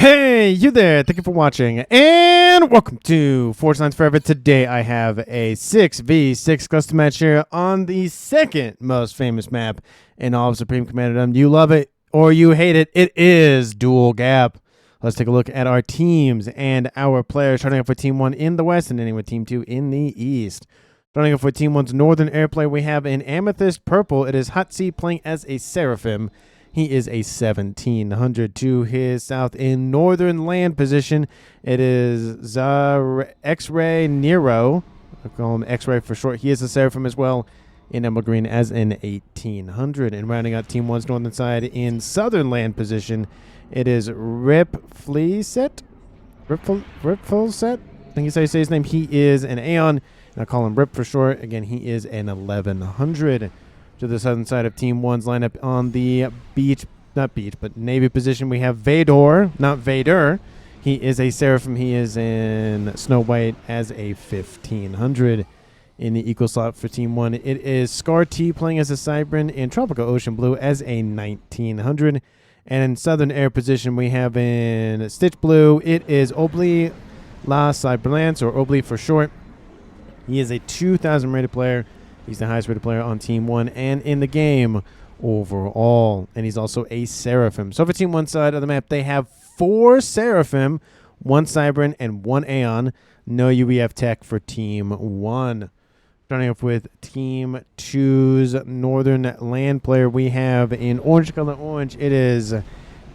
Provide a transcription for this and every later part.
Hey, you there. Thank you for watching. And welcome to Forge Lines Forever. Today I have a 6v6 custom match here on the second most famous map in all of Supreme Commanderdom. You love it or you hate it. It is DUALGAP. Let's take a look at our teams and our players. Starting off with Team 1 in the west and ending with Team 2 in the east. Starting off with Team 1's Northern Airplay, we have an Amethyst Purple. It is Hot Seat playing as a Seraphim. He is a 1700 to his south in Northern Land position. It is X-Ray Nero. I'll call him X-Ray for short. He is a Seraphim as well in Emerald Green as an 1800. And rounding out Team 1's Northern side in Southern Land position, it is Ripfleset. Ripfleset? I think is how you say his name. He is an Aeon. And I'll call him Rip for short. Again, he is an 1100. To the southern side of Team 1's lineup on the Navy position, we have Vador, not Vader. He is a Seraphim. He is in Snow White as a 1500. In the equal slot for Team 1, it is Scar T playing as a Cybran in Tropical Ocean Blue as a 1900. And in Southern Air position, we have in Stitch Blue, it is Obli La Cyberlance, or Obli for short. He is a 2000 rated player. He's the highest rated player on Team 1 and in the game overall. And he's also a Seraphim. So for Team 1 side of the map, they have 4 Seraphim, 1 Cybran, and 1 Aeon. No UEF tech for Team 1. Starting off with Team 2's Northern Land player, we have in orange color orange, it is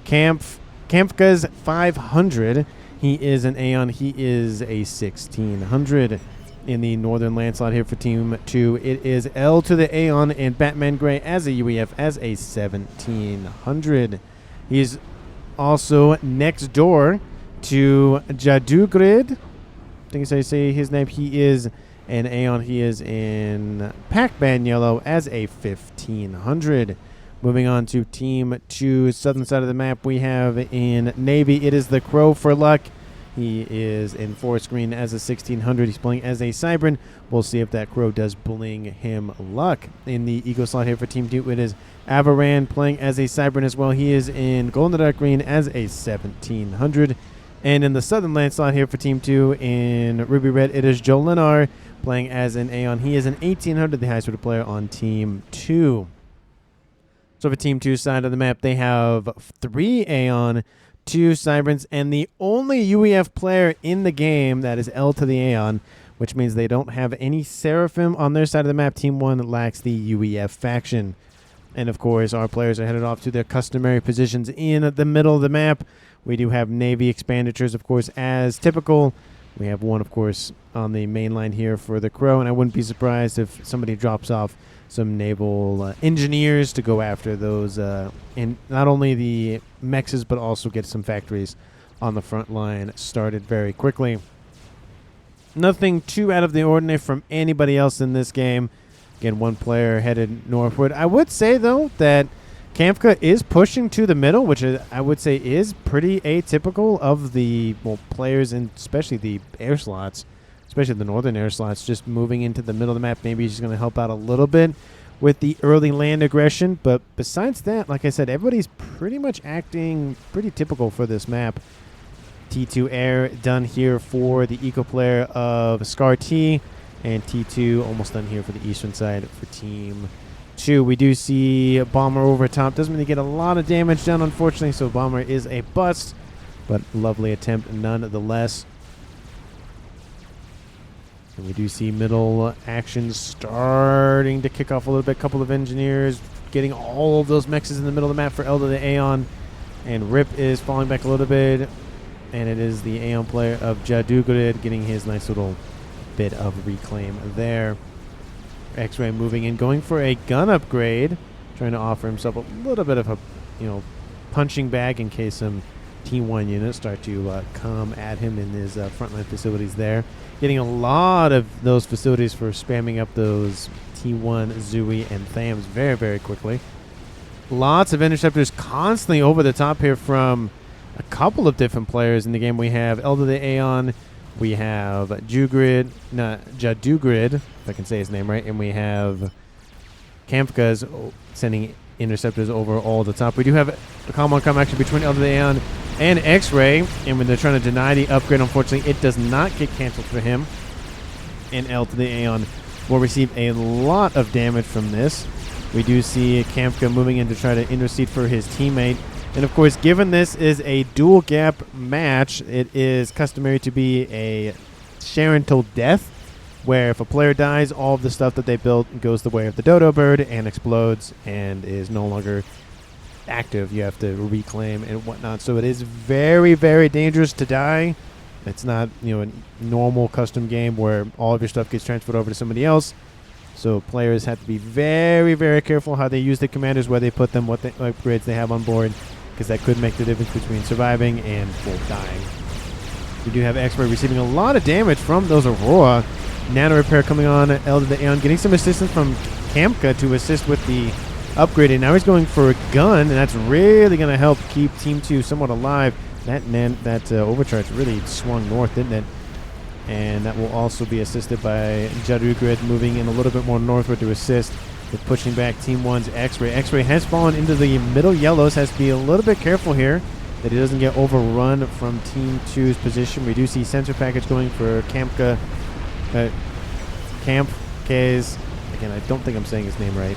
Kampfka's 500. He is an Aeon. He is a 1600. In the Northern Land slot here for Team 2, it is L to the Aeon and Batman Gray as a UEF as a 1700. He's also next door to Jadugrid. I think that's how you say his name. He is an Aeon. He is in Pac-Man Yellow as a 1500. Moving on to Team 2's southern side of the map, we have in Navy, it is the Crow for luck. He is in forest green as a 1600. He's playing as a Cybran. We'll see if that Crow does bling him luck. In the eco slot here for Team 2, it is Avaran playing as a Cybran as well. He is in golden dark green as a 1700. And in the southern land slot here for Team 2 in ruby red, it is Jolinar playing as an Aeon. He is an 1800, the highest rated player on Team 2. So for Team 2 side of the map, they have 3 Aeon, 2 Cybrans, and the only UEF player in the game that is L to the Aeon, which means they don't have any Seraphim on their side of the map. Team 1 lacks the UEF faction. And of course, our players are headed off to their customary positions in the middle of the map. We do have Navy expenditures, of course, as typical. We have one, of course, on the main line here for the Crow, and I wouldn't be surprised if somebody drops off some naval engineers to go after those, and not only the mexes, but also get some factories on the front line started very quickly. Nothing too out of the ordinary from anybody else in this game. Again, one player headed northward. I would say, though, that Kampfka is pushing to the middle, which I would say is pretty atypical of the players, and especially the air slots. Especially the northern air slots, just moving into the middle of the map. Maybe he's going to help out a little bit with the early land aggression. But besides that, like I said, everybody's pretty much acting pretty typical for this map. T2 air done here for the eco player of Scar T. And T2 almost done here for the eastern side for Team 2. We do see Bomber over top. Doesn't really get a lot of damage done, unfortunately. So Bomber is a bust. But lovely attempt nonetheless. And we do see middle actions starting to kick off a little bit. Couple of engineers getting all of those mexes in the middle of the map for L to the Aeon. And Rip is falling back a little bit. And it is the Aeon player of Jadugrid getting his nice little bit of reclaim there. X-Ray moving in, going for a gun upgrade. Trying to offer himself a little bit of a, punching bag in case some T1 units start to come at him in his frontline facilities there. Getting a lot of those facilities for spamming up those T1 Zui and Thams very, very quickly. Lots of interceptors constantly over the top here from a couple of different players in the game. We have L to the Aeon, we have Jadugrid, if I can say his name right, and we have Kampfka's sending interceptors over all the top. We do have a come-on-come action between L to the Aeon and X-Ray. And when they're trying to deny the upgrade, unfortunately, it does not get canceled for him. And L to the Aeon will receive a lot of damage from this. We do see Kamka moving in to try to intercede for his teammate. And of course, given this is a dual gap match, it is customary to be a share until death, where if a player dies, all of the stuff that they built goes the way of the dodo bird and explodes and is no longer active. You have to reclaim and whatnot. So it is very, very dangerous to die. It's not, a normal custom game where all of your stuff gets transferred over to somebody else. So players have to be very, very careful how they use the commanders, where they put them, what upgrades they have on board, because that could make the difference between surviving and full dying. We do have X-Ray receiving a lot of damage from those Aurora. Nano repair coming on, L to the Aeon, getting some assistance from Kamka to assist with the upgrade. And now he's going for a gun, and that's really going to help keep Team 2 somewhat alive. That overcharge really swung north, didn't it? And that will also be assisted by Jadugrid moving in a little bit more northward to assist with pushing back Team 1's X-Ray. X-Ray has fallen into the middle yellows, has to be a little bit careful here that he doesn't get overrun from Team 2's position. We do see sensor package going for Kamka. Kays. Again, I don't think I'm saying his name right.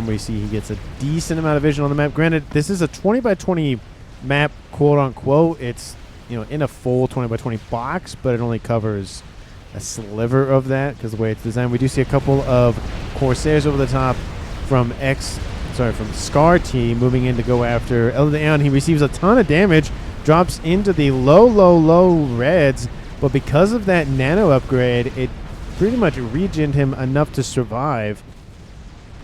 We see he gets a decent amount of vision on the map. Granted, this is a 20 by 20 map, quote unquote. It's in a full 20 by 20 box, but it only covers a sliver of that because the way it's designed. We do see a couple of Corsairs over the top from Scar T moving in to go after El Leon. He receives a ton of damage, drops into the low reds, but because of that nano upgrade, it pretty much regened him enough to survive.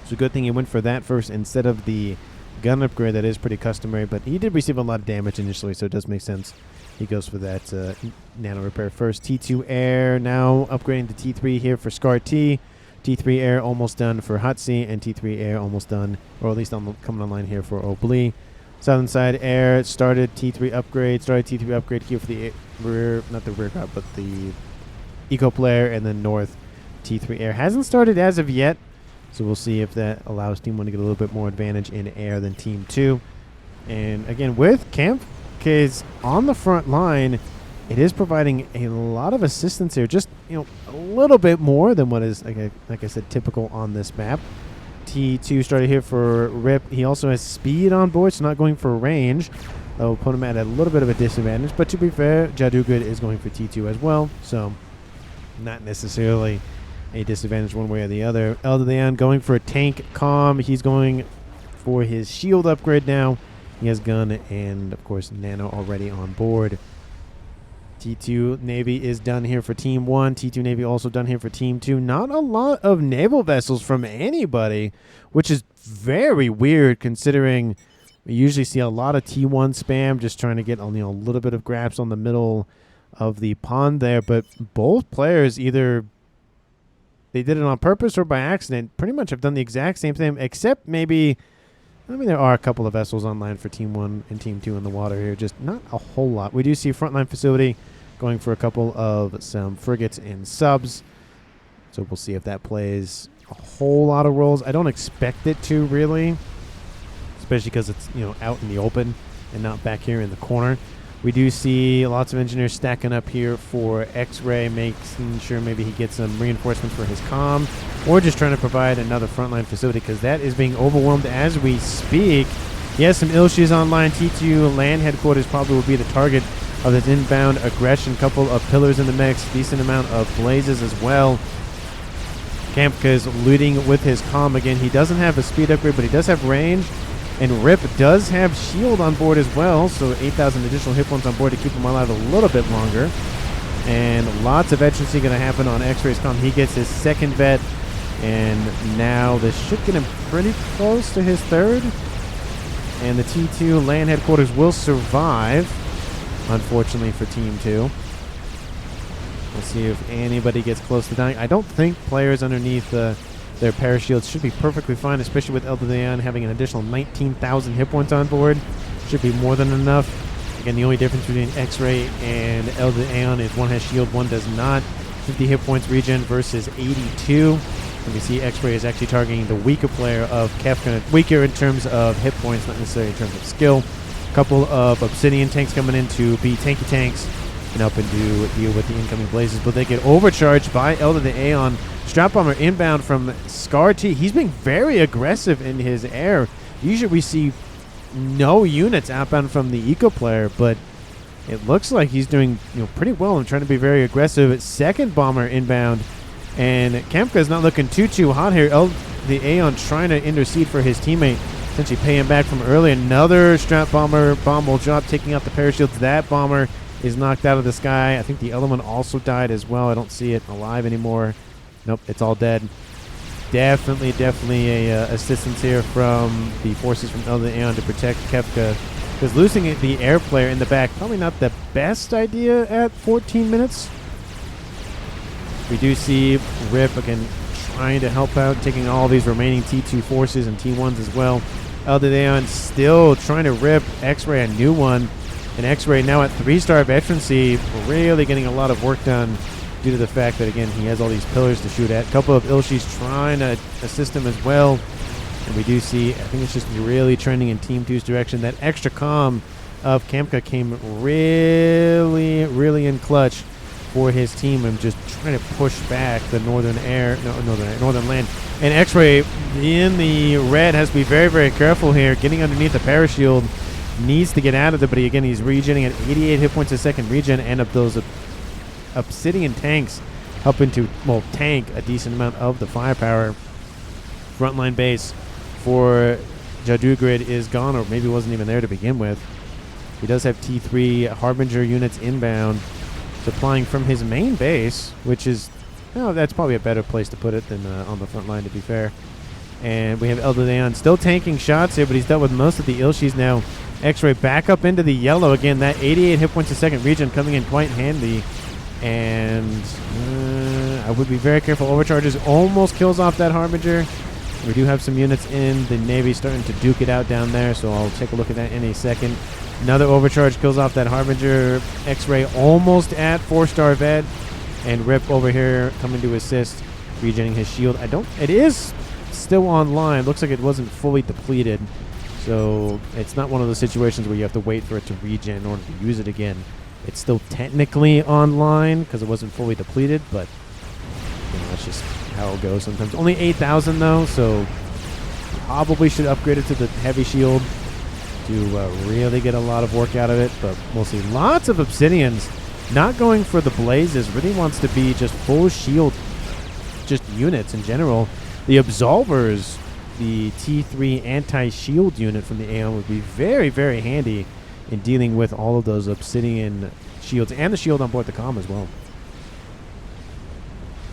It's a good thing he went for that first instead of the gun upgrade. That is pretty customary, but he did receive a lot of damage initially, so it does make sense. He goes for that nano repair first. T2 Air now upgrading to T3 here for Scar T. T3 Air almost done for Hutzi, and T3 Air almost done, or at least coming online here for Oblee. Southern Side Air started T3 upgrade. Started T3 upgrade here for the rear, not the rear guard, but the Eco player, and then North T3 Air hasn't started as of yet. So we'll see if that allows Team 1 to get a little bit more advantage in air than Team 2. And again, with Kamka's on the front line, it is providing a lot of assistance here. Just, a little bit more than what is, like I said, typical on this map. T2 started here for Rip. He also has speed on board, so not going for range. That will put him at a little bit of a disadvantage. But to be fair, Jadugrid is going for T2 as well. So not necessarily a disadvantage one way or the other. Eldean going for a tank calm. He's going for his shield upgrade now. He has gun and, of course, nano already on board. T2 Navy is done here for Team 1. T2 Navy also done here for Team 2. Not a lot of naval vessels from anybody, which is very weird considering we usually see a lot of T1 spam, just trying to get a little bit of grabs on the middle of the pond there. But both players either they did it on purpose or by accident, pretty much have done the exact same thing, except maybe, there are a couple of vessels online for Team 1 and Team 2 in the water here, just not a whole lot. We do see Frontline Facility going for a couple of some frigates and subs, so we'll see if that plays a whole lot of roles. I don't expect it to, really, especially because it's, out in the open and not back here in the corner. We do see lots of engineers stacking up here for X-Ray, making sure maybe he gets some reinforcements for his comm, or just trying to provide another frontline facility, because that is being overwhelmed as we speak. He has some Ilshis online. T2 land headquarters probably will be the target of this inbound aggression. Couple of pillars in the mix, decent amount of blazes as well. Kamka is looting with his comm again. He doesn't have a speed upgrade, but he does have range. And Rip does have shield on board as well, so 8,000 additional hit points on board to keep him alive a little bit longer. And lots of veterancy going to happen on X-Ray's comm. He gets his second vet, and now this should get him pretty close to his third. And the T2 land headquarters will survive, unfortunately for Team 2. We'll see if anybody gets close to dying. I don't think players underneath their parashields should be perfectly fine, especially with Eldean having an additional 19,000 hit points on board. Should be more than enough. Again, the only difference between X-Ray and Eldean is one has shield, one does not. 50 hit points regen versus 82. And we see X-Ray is actually targeting the weaker player of Kefka. Weaker in terms of hit points, not necessarily in terms of skill. A couple of Obsidian tanks coming in to be tanky tanks and helping to deal with the incoming blazes, but they get overcharged by Elder the Aeon. Strap Bomber inbound from Scar T. He's being very aggressive in his air. Usually we see no units outbound from the Eco player, but it looks like he's doing pretty well and trying to be very aggressive. Second Bomber inbound, and Kempka's not looking too hot here. The Aeon trying to intercede for his teammate, essentially pay him back from early. Another Strap Bomber bomb will drop, taking out the parashields. That bomber is knocked out of the sky. I think the other one also died as well. I don't see it alive anymore. Nope, it's all dead. Definitely a assistance here from the forces from Elder Aeon to protect Kefka, because losing the air player in the back, probably not the best idea at 14 minutes. We do see Rip again trying to help out, taking all these remaining T2 forces and T1s as well. Elder Aeon still trying to rip X-Ray a new one, and X-Ray now at 3-star veterancy, really getting a lot of work done due to the fact that, again, he has all these pillars to shoot at. A couple of Ilshis trying to assist him as well. And we do see, I think it's just really trending in Team 2's direction. That extra comm of Kempka came really in clutch for his team and just trying to push back the northern land. And X-Ray in the red has to be very careful here. Getting underneath the parashield, needs to get out of it, but again, he's regenerating at 88 hit points a second regen, and of those Obsidian tanks helping to, tank a decent amount of the firepower. Frontline base for Jadugrid is gone, or maybe wasn't even there to begin with. He does have T3 Harbinger units inbound, supplying from his main base, which is, that's probably a better place to put it than on the front line, to be fair. And we have Elder Aeon still tanking shots here, but he's dealt with most of the Ilshis now. X-Ray back up into the yellow again. That 88 hit points a second regen coming in quite handy. And I would be very careful. Overcharges almost kills off that Harbinger. We do have some units in the Navy starting to duke it out down there, so I'll take a look at that in a second. Another overcharge kills off that Harbinger. X-Ray almost at 4-star vet. And Rip over here coming to assist, regenerating his shield. It is still online. Looks like it wasn't fully depleted. So it's not one of those situations where you have to wait for it to regen in order to use it again. It's still technically online because it wasn't fully depleted, but that's just how it goes sometimes. Only 8,000 though, so probably should upgrade it to the heavy shield to really get a lot of work out of it, but we'll see. Lots of Obsidians not going for the blazes, really wants to be just full shield, just units in general. The Absolvers, the T3 anti-shield unit from the Aeon, would be very handy in dealing with all of those Obsidian shields and the shield on board the comm as well.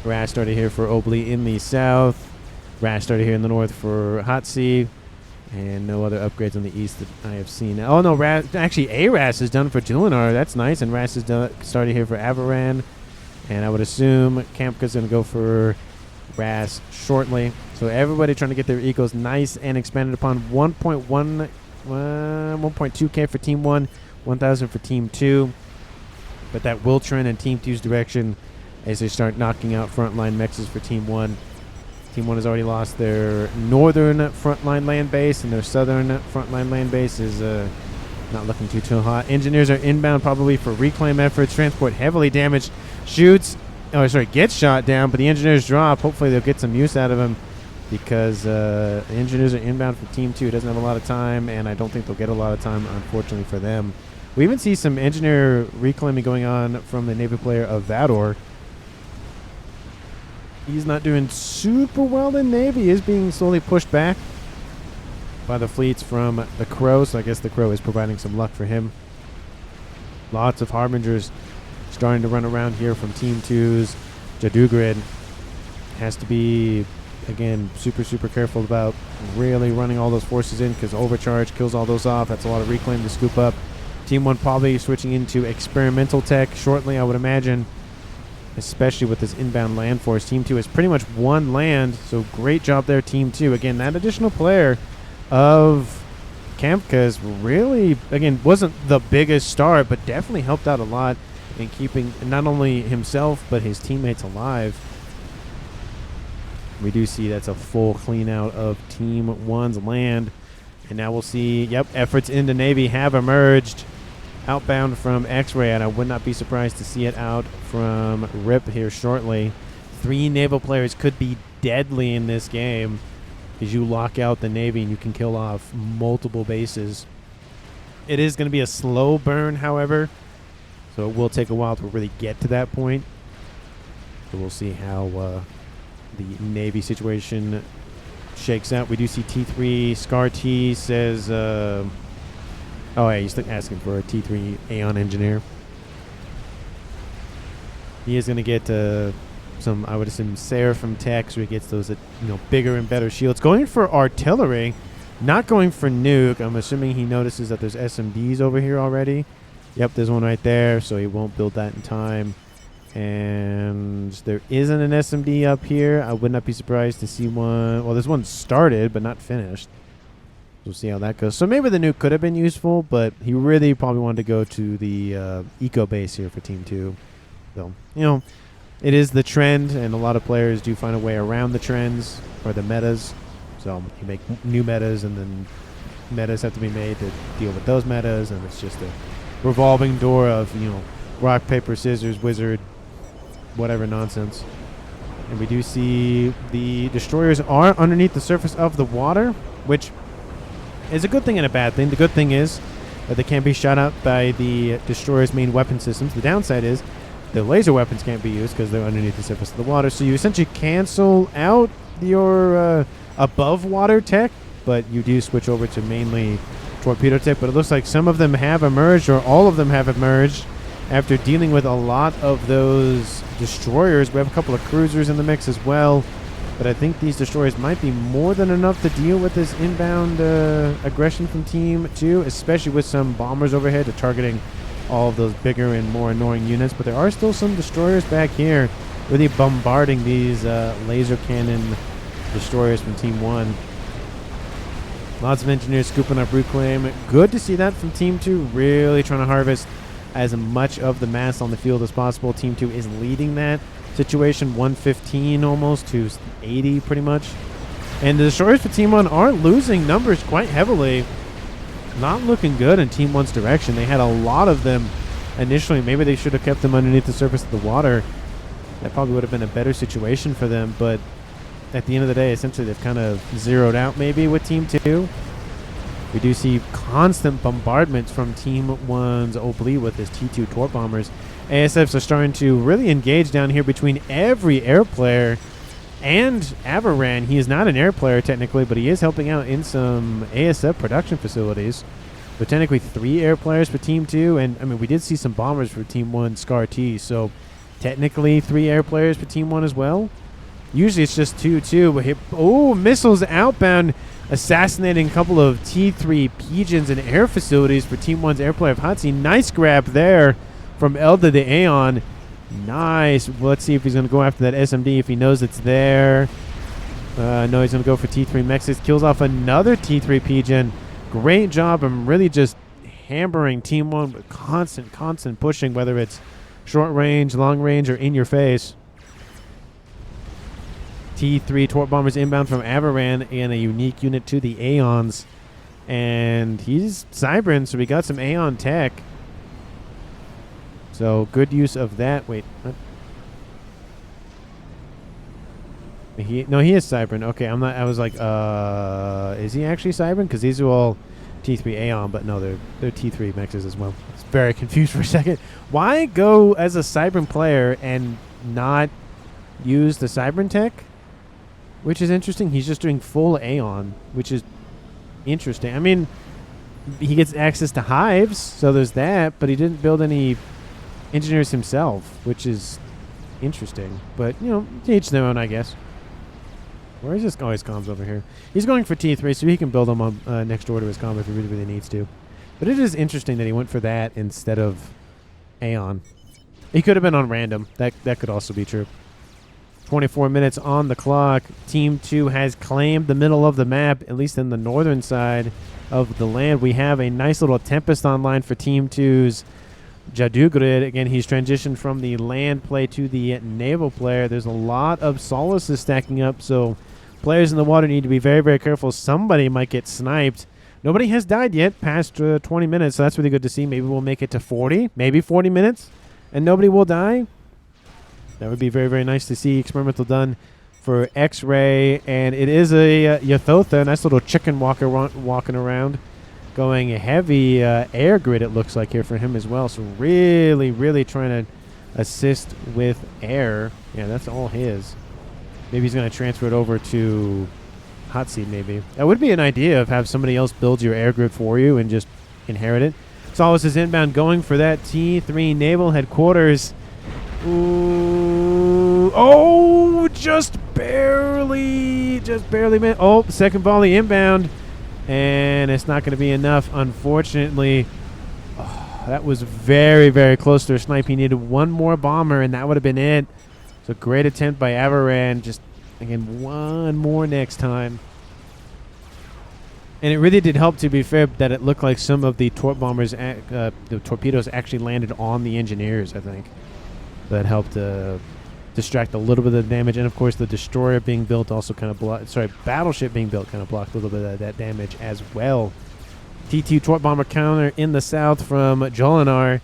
Rash started here for Obli in the south. Rash started here in the north for Hot Sea. And no other upgrades on the east that I have seen. Oh, no, actually, A-Ras is done for Dulinar. That's nice. And Ras is started here for Avaran. And I would assume Kampka's going to go for Ras shortly. So everybody trying to get their ecos nice and expanded upon. 1.2k for Team 1, 1,000 for Team 2. But that will trend in Team 2's direction as they start knocking out frontline mexes for Team 1. Team 1 has already lost their northern frontline land base, and their southern frontline land base is not looking too hot. Engineers are inbound probably for reclaim efforts. Transport heavily damaged. Gets shot down, but the engineers drop. Hopefully they'll get some use out of him because the engineers are inbound for Team 2. It doesn't have a lot of time, and I don't think they'll get a lot of time, unfortunately, for them. We even see some engineer reclaiming going on from the Navy player of Vador. He's not doing super well in Navy. He is being slowly pushed back by the fleets from the Crow, so I guess the Crow is providing some luck for him. Lots of Harbingers starting to run around here from Team 2's. Jadugrid has to be, again, super careful about really running all those forces in because overcharge kills all those off. That's a lot of reclaim to scoop up. Team 1 probably switching into experimental tech shortly, I would imagine, especially with this inbound land force. Team 2 has pretty much one land, so great job there, Team 2. Again, that additional player of Kampka's really, again, wasn't the biggest star, but definitely helped out a lot in keeping not only himself, but his teammates alive. We do see that's a full clean out of Team 1's land. And now we'll see, yep, efforts in the Navy have emerged outbound from X-Ray, and I would not be surprised to see it out from RIP here shortly. 3 naval players could be deadly in this game because you lock out the Navy and you can kill off multiple bases. It is going to be a slow burn, however, so it will take a while to really get to that point. So we'll see how the Navy situation shakes out. We do see T3 Scar T says, oh yeah, he's asking for a T3 Aeon engineer. He is going to get some, I would assume, Seraphim tech, so he gets those, bigger and better shields. Going for artillery, not going for nuke. I'm assuming he notices that there's SMDs over here already. Yep, there's one right there, so he won't build that in time. And there isn't an SMD up here. I would not be surprised to see one. Well, this one started, but not finished. We'll see how that goes. So maybe the nuke could have been useful, but he really probably wanted to go to the eco base here for Team 2. So, it is the trend, and a lot of players do find a way around the trends or the metas. So you make new metas, and then metas have to be made to deal with those metas, and it's just a revolving door of, rock, paper, scissors, wizard, whatever nonsense. And we do see the destroyers are underneath the surface of the water, which is a good thing and a bad thing. The good thing is that they can't be shot out by the destroyer's main weapon systems. The downside is the laser weapons can't be used because they're underneath the surface of the water. So you essentially cancel out your above water tech, but you do switch over to mainly torpedo tech. But it looks like some of them have emerged, or all of them have emerged, after dealing with a lot of those destroyers. We have a couple of cruisers in the mix as well, but I think these destroyers might be more than enough to deal with this inbound aggression from Team 2, especially with some bombers overhead to targeting all of those bigger and more annoying units. But there are still some destroyers back here really bombarding these laser cannon destroyers from Team 1. Lots of engineers scooping up reclaim. Good to see that from Team 2, really trying to harvest as much of the mass on the field as possible. Team 2 is leading that situation, 115 almost to 80 pretty much. And the destroyers for Team 1 are losing numbers quite heavily. Not looking good in Team 1's direction. They had a lot of them initially. Maybe they should have kept them underneath the surface of the water. That probably would have been a better situation for them. But at the end of the day, essentially they've kind of zeroed out maybe with Team 2. We do see constant bombardments from Team 1's Oblique with his T2 torp bombers. ASFs are starting to really engage down here between every air player and Avaran. He is not an air player technically, but he is helping out in some ASF production facilities. But technically 3 air players for Team 2, and I mean we did see some bombers for Team 1 Scar T, so technically 3 air players for Team 1 as well. Usually it's just 2-2. Oh, missiles outbound, assassinating a couple of T3 pigeons in air facilities for Team 1's air player of Hatsi. Nice grab there from Elda the Aeon. Nice. Let's see if he's going to go after that SMD if he knows it's there. No, he's going to go for T3 Mexis. Kills off another T3 pigeon. Great job. I'm really just hammering Team 1 with constant pushing, whether it's short range, long range, or in your face. T3 torp bombers inbound from Avaran and a unique unit to the Aeons. And he's Cybran, so we got some Aeon tech. So good use of that. Wait. What? No, he is Cybran. Okay, I'm not. I was like, is he actually Cybran? Because these are all T3 Aeon, but no, they're T3 mexes as well. I was very confused for a second. Why go as a Cybran player and not use the Cybran tech? Which is interesting. He's just doing full Aeon, which is interesting. I mean, he gets access to hives, so there's that, but he didn't build any engineers himself, which is interesting. But, to each their own, I guess. Where is this? Oh, his comms over here. He's going for T3, so he can build them on next door to his comm if he really needs to. But it is interesting that he went for that instead of Aeon. He could have been on random. That could also be true. 24 minutes on the clock. Team 2 has claimed the middle of the map, at least in the northern side of the land. We have a nice little Tempest online for Team 2's Jadugrid. Again, he's transitioned from the land play to the naval player. There's a lot of solaces stacking up, so players in the water need to be very, very careful. Somebody might get sniped Nobody has died yet past 20 minutes, so that's really good to see. Maybe we'll make it to 40, maybe 40 minutes, and nobody will die. That would be very, very nice to see. Experimental done for X-Ray, and it is a Yathotha, nice little chicken walker walking around, going heavy air grid, it looks like, here for him as well. So really, really trying to assist with air. Yeah, that's all his. Maybe he's going to transfer it over to Hot Seat, maybe. That would be an idea, of have somebody else build your air grid for you and just inherit it. Solace is inbound, going for that T3 Naval headquarters. Ooh. Oh, just barely man. Oh, second volley inbound. And it's not going to be enough, unfortunately. Oh, that was very, very close to a snipe. He needed one more bomber, and that would have been it. So great attempt by Avaran. Just, again, one more next time. And it really did help, to be fair, that it looked like some of the bombers, the torpedoes actually landed on the engineers, I think. That helped distract a little bit of the damage. And, of course, the destroyer being built also kind of blocked. Sorry, battleship being built kind of blocked a little bit of that damage as well. T2 torp bomber counter in the south from Jolinar.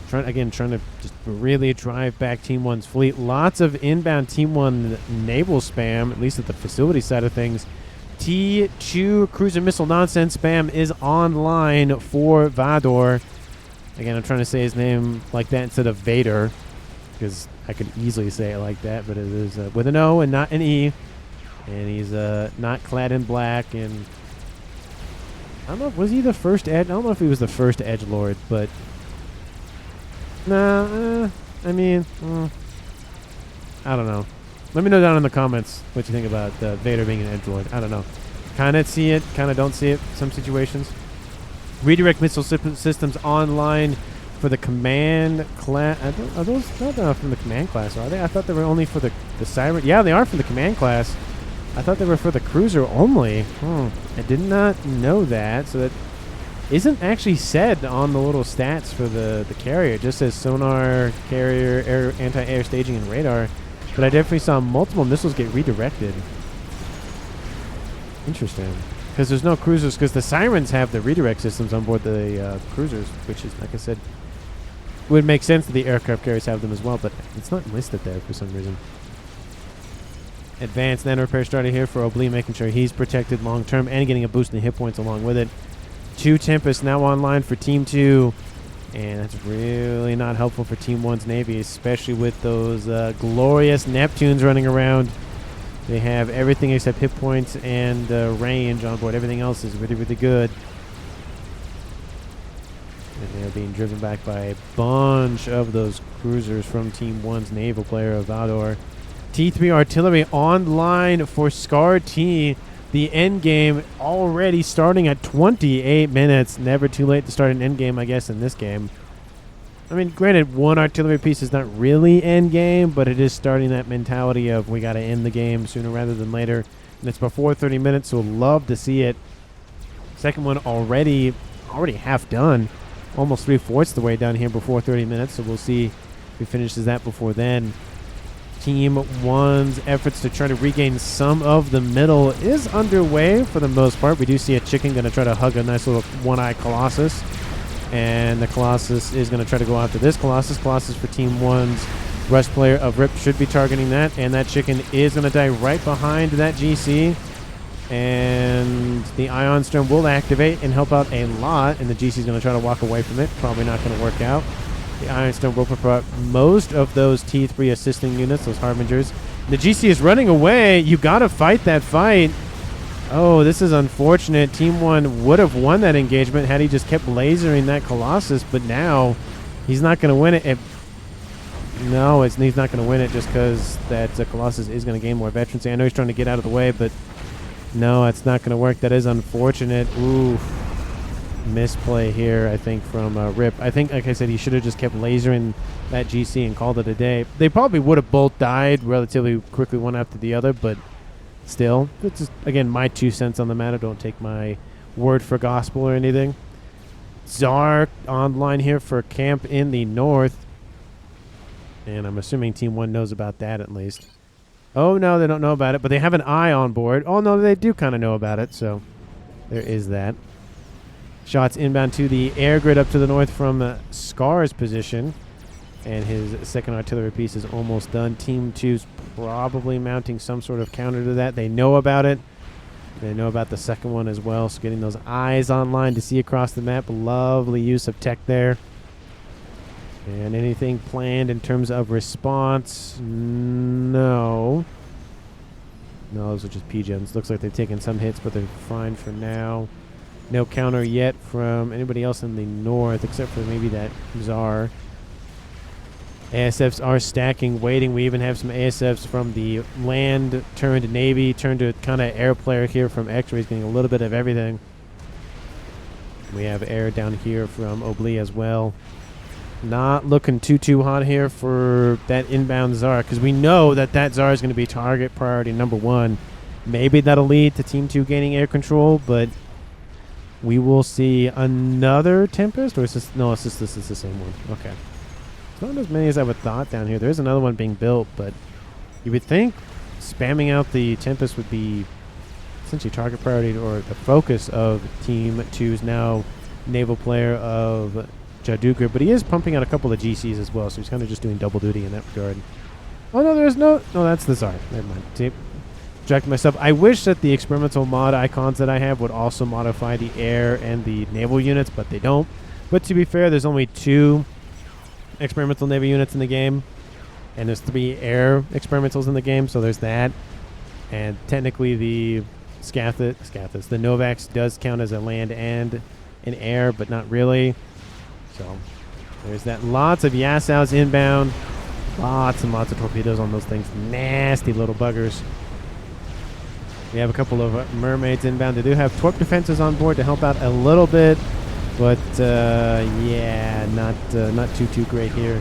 Trying to just really drive back Team 1's fleet. Lots of inbound Team 1 naval spam, at least at the facility side of things. T2 cruiser missile nonsense spam is online for Vador. Again, I'm trying to say his name like that instead of Vader, because I could easily say it like that, but it is with an O and not an E. And he's not clad in black. And I don't know, was he the first edge? I don't know if he was the first edgelord, but nah, I mean, I don't know. Let me know down in the comments what you think about Vader being an edgelord. I don't know. Kind of see it, kind of don't see it. Some situations. Redirect missile systems online for the command class. Are those not from the command class, are they? I thought they were only for the Siren. Yeah, they are from the command class. I thought they were for the cruiser only. I did not know that. So that isn't actually said on the little stats for the carrier. It just says sonar, carrier, anti-air staging, and radar. But I definitely saw multiple missiles get redirected. Interesting. Because there's no cruisers, because the Sirens have the redirect systems on board the cruisers, which is, like I said, would make sense that the aircraft carriers have them as well, but it's not listed there for some reason. Advanced nano repair started here for Oblique, making sure he's protected long term and getting a boost in hit points along with it. 2 Tempest now online for Team 2. And that's really not helpful for Team 1's Navy, especially with those glorious Neptunes running around. They have everything except hit points and range on board. Everything else is really, really good. And they're being driven back by a bunch of those cruisers from Team 1's naval player of Vador. T3 artillery online for Scar T. The end game already starting at 28 minutes. Never too late to start an end game, I guess, in this game. I mean, granted, one artillery piece is not really end game, but it is starting that mentality of we got to end the game sooner rather than later. And it's before 30 minutes, so love to see it. Second one already half done. Almost 3/4 the way down here before 30 minutes, so we'll see if he finishes that before then. Team 1's efforts to try to regain some of the middle is underway for the most part. We do see a chicken going to try to hug a nice little one-eye Colossus. And the Colossus is going to try to go after this Colossus. Colossus for Team 1's rush player of RIP should be targeting that. And that chicken is going to die right behind that GC. And the Ion Storm will activate and help out a lot. And the GC is going to try to walk away from it. Probably not going to work out. The Iron Stone will prepare most of those T3 assisting units, those Harbingers. The GC is running away. You got to fight that fight. Oh, this is unfortunate. Team 1 would have won that engagement had he just kept lasering that Colossus, but now he's not going to win it. No, he's not going to win it just because that Colossus is going to gain more veterancy. I know he's trying to get out of the way, but no, it's not going to work. That is unfortunate. Ooh. Misplay here, I think, from RIP. I think, like I said, he should have just kept lasering that GC and called it a day. They probably would have both died relatively quickly, one after the other, but still, it's just, again, my 2 cents on the matter. Don't take my word for gospel or anything. Czar online here for camp in the north. And I'm assuming Team 1 knows about that at least. Oh, no, they don't know about it, but they have an eye on board. Oh, no, they do kind of know about it, so there is that. Shots inbound to the air grid up to the north from Scar's position. And his second artillery piece is almost done. Team 2's probably mounting some sort of counter to that. They know about it. They know about the second one as well. So getting those eyes online to see across the map. Lovely use of tech there. And anything planned in terms of response? No. No, those are just P-gens. Looks like they've taken some hits, but they're fine for now. No counter yet from anybody else in the north, except for maybe that Tsar. ASFs are stacking, waiting. We even have some ASFs from the land turned to Navy, turned to kind of air player here from X-Rays, getting a little bit of everything. We have air down here from Obli as well. Not looking too hot here for that inbound Tsar, because we know that Tsar is going to be target priority number 1. Maybe that'll lead to Team 2 gaining air control, but we will see another Tempest, or is this? No, this is the same one. Okay. It's not as many as I would thought down here. There's another one being built, but you would think spamming out the Tempest would be essentially target priority or the focus of Team 2's now naval player of Jaduka, but he is pumping out a couple of GCs as well, so he's kind of just doing double duty in that regard. Oh, no, there's no... No, that's the Tsar. Never mind. See, distracted myself. I wish that the experimental mod icons that I have would also modify the air and the naval units, but they don't. But to be fair, there's only 2 experimental naval units in the game, and there's 3 air experimentals in the game, so there's that. And technically the Scathis, the Novax does count as a land and an air, but not really. So there's that. Lots of Yasows inbound. Lots and lots of torpedoes on those things. Nasty little buggers. We have a couple of mermaids inbound. They do have torp defenses on board to help out a little bit, but yeah, not too great here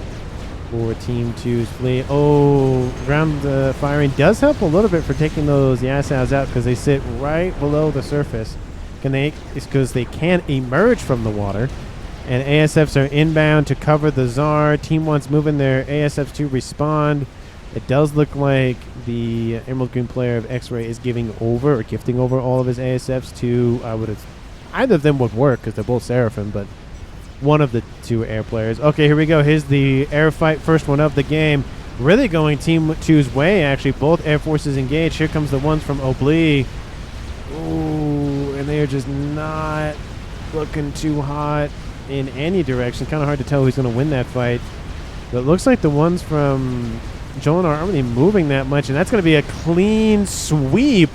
for Team 2's fleet. Oh, ground firing does help a little bit for taking those Yasows out, because they sit right below the surface. It's because they can't emerge from the water. And ASFs are inbound to cover the Tsar. Team 1's moving their ASFs to respond. It does look like the Emerald Green player of X-Ray is giving over or gifting over all of his ASFs to, either of them would work because they're both Seraphim, but one of the 2 air players. Okay, here we go. Here's the air fight, first one of the game. Really going Team 2's way, actually. Both air forces engaged. Here comes the ones from Obli. Ooh, and they are just not looking too hot in any direction. Kind of hard to tell who's going to win that fight. But it looks like the ones from Jolinar aren't really moving that much, and that's going to be a clean sweep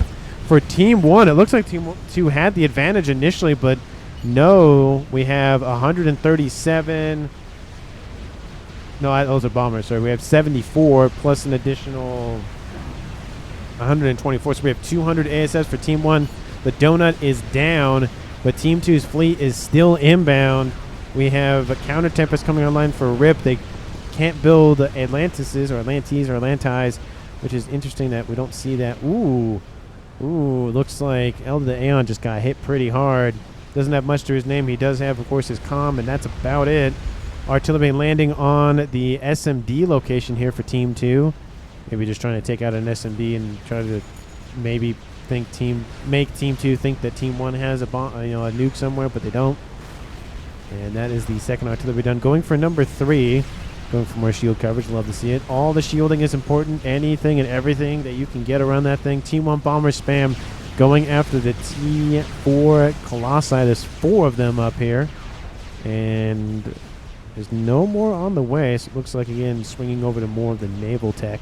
for Team 1. It looks like Team 2 had the advantage initially, but no, we have 137. No, those are bombers. Sorry, we have 74 plus an additional 124. So we have 200 ASFs for Team 1. The donut is down, but Team 2's fleet is still inbound. We have a counter Tempest coming online for RIP. They can't build Atlantises or Atlantes or Atlantis, which is interesting that we don't see that. Ooh, looks like Elder the Aeon just got hit pretty hard. Doesn't have much to his name. He does have, of course, his comm, and that's about it. Artillery landing on the SMD location here for Team 2. Maybe just trying to take out an SMD and try to maybe make Team 2 think that Team 1 has a nuke somewhere, but they don't. And that is the second artillery done. Going for number 3. Going for more shield coverage. Love to see it. All the shielding is important. Anything and everything that you can get around that thing. Team 1 bomber spam going after the T4 Colossi. There's 4 of them up here. And there's no more on the way. So it looks like, again, swinging over to more of the naval tech.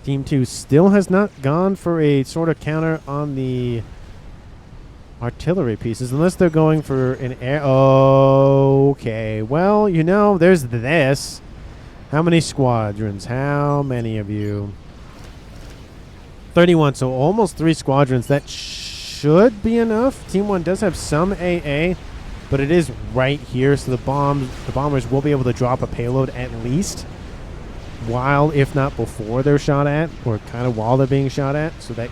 Team 2 still has not gone for a sort of counter on the artillery pieces, unless they're going for an air. Okay, well, there's this. How many squadrons? How many of you? 31, so almost 3 squadrons. That should be enough. Team 1 does have some AA, but it is right here, so the bombers will be able to drop a payload at least, while, if not before, they're shot at, or kind of while they're being shot at, so that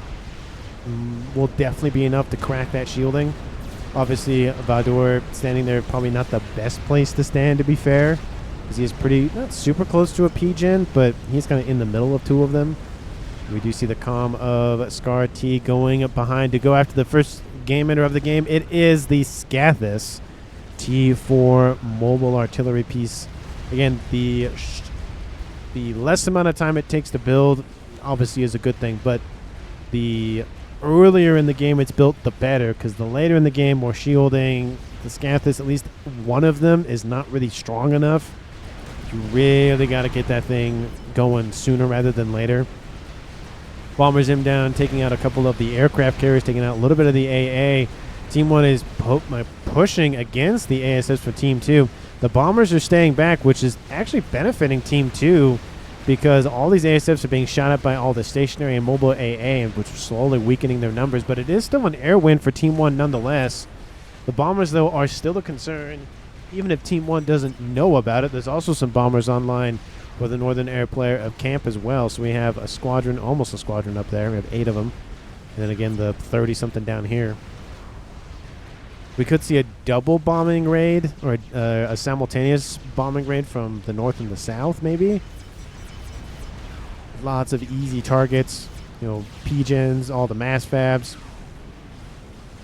will definitely be enough to crack that shielding. Obviously, Vador standing there, probably not the best place to stand, to be fair, because he is not super close to a P-Gen, but he's kind of in the middle of 2 of them. We do see the comm of Scar T going up behind to go after the first game ender of the game. It is the Scathis T4 mobile artillery piece. Again, the less amount of time it takes to build obviously is a good thing, but the earlier in the game it's built, the better, because the later in the game, more shielding. The Scathis, at least one of them, is not really strong enough. You really got to get that thing going sooner rather than later. Bombers him down, taking out a couple of the aircraft carriers, taking out a little bit of the AA. Team 1 is pushing against the ASS for Team 2. The bombers are staying back, which is actually benefiting Team 2 because all these ASFs are being shot at by all the stationary and mobile AA, which are slowly weakening their numbers. But it is still an air win for Team 1 nonetheless. The bombers, though, are still a concern. Even if Team 1 doesn't know about it, there's also some bombers online for the Northern Air player of camp as well. So we have a squadron, almost a squadron up there. We have 8 of them. And then again, the 30-something down here. We could see a double bombing raid or a simultaneous bombing raid from the north and the south, maybe. Lots of easy targets, you know, PGens, all the mass fabs.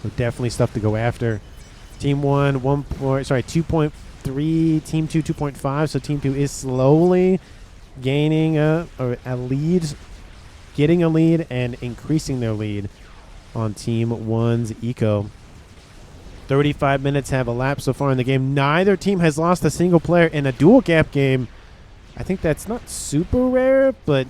So definitely stuff to go after. Team 1, 2.3. Team 2, 2.5. So Team 2 is slowly gaining a lead, getting a lead, and increasing their lead on Team 1's eco. 35 minutes have elapsed so far in the game. Neither team has lost a single player in a dual gap game. I think that's not super rare, but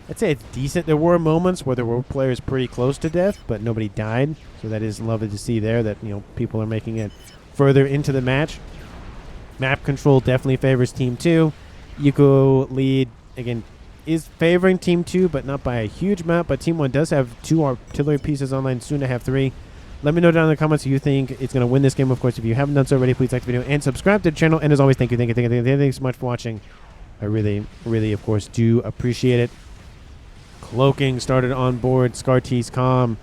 I'd say it's decent. There were moments where there were players pretty close to death, but nobody died. So that is lovely to see there that, you know, people are making it further into the match. Map control definitely favors Team 2. Eco lead, again, is favoring Team 2, but not by a huge amount. But Team 1 does have 2 artillery pieces online, soon to have 3. Let me know down in the comments who you think it's going to win this game. Of course, if you haven't done so already, please like the video and subscribe to the channel. And as always, thank you so much for watching. I really, of course, do appreciate it. Cloaking started on board Scartee's comm,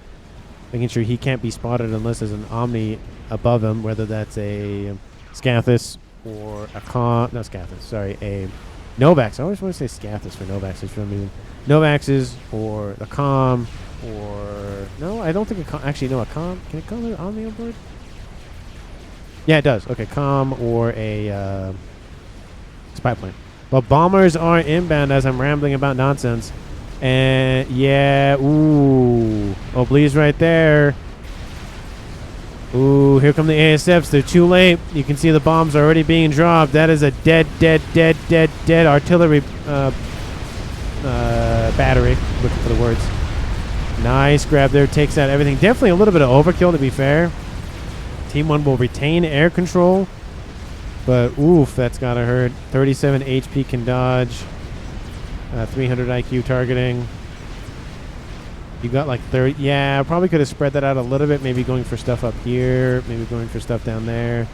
making sure he can't be spotted unless there's an Omni above him, whether that's a Scathis or a a Novax. I always want to say Scathis for Novax for some reason. Novaxes or the comm. Or no, I don't think it actually no a comm. Can it call it Omni on board? Yeah, it does. Okay, comm or a spy plane. But bombers are inbound as I'm rambling about nonsense. And yeah, ooh, Obli's right there. Ooh, here come the ASFs. They're too late. You can see the bombs are already being dropped. That is a dead artillery battery. Looking for the words. Nice grab there. Takes out everything. Definitely a little bit of overkill, to be fair. Team 1 will retain air control. But, oof, that's got to hurt. 37 HP can dodge. 300 IQ targeting. You got like 30. Yeah, probably could have spread that out a little bit. Maybe going for stuff up here. Maybe going for stuff down there.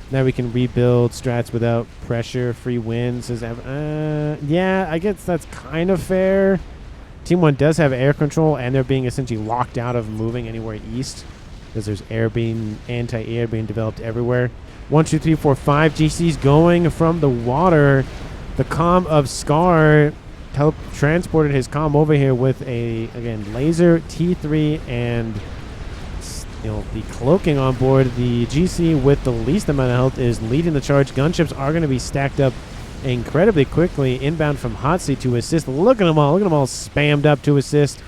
Now we can rebuild strats without pressure. Free wins. Yeah, I guess that's kind of fair. Team 1 does have air control, and they're being essentially locked out of moving anywhere east because there's anti-air being developed everywhere. 1, 2, 3, 4, 5 GCs going from the water. The comm of Scar transported his comm over here with a, again, laser T3 and, you know, the cloaking on board. The GC with the least amount of health is leading the charge. Gunships are going to be stacked up incredibly quickly. Inbound from Hot Seat to assist. Look at them all spammed up to assist.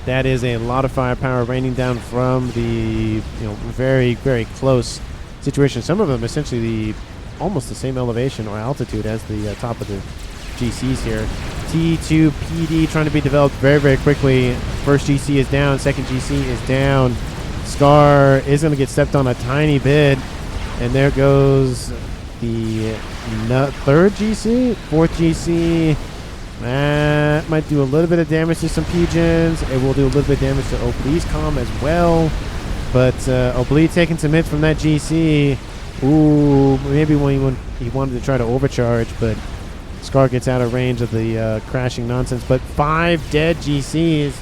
That is a lot of firepower raining down from the, you know, very close situation. Some of them essentially almost the same elevation or altitude as the top of the GCs here. T2 PD trying to be developed very quickly. First GC is down. Second GC is down. Scar is going to get stepped on a tiny bit. And there goes the third GC. Fourth GC. That might do a little bit of damage to some PGens. It will do a little bit of damage to Obli's comm as well. But Obli taking some hits from that GC. Ooh, maybe when he wanted to try to overcharge, but Scar gets out of range of the crashing nonsense. But 5 dead GCs.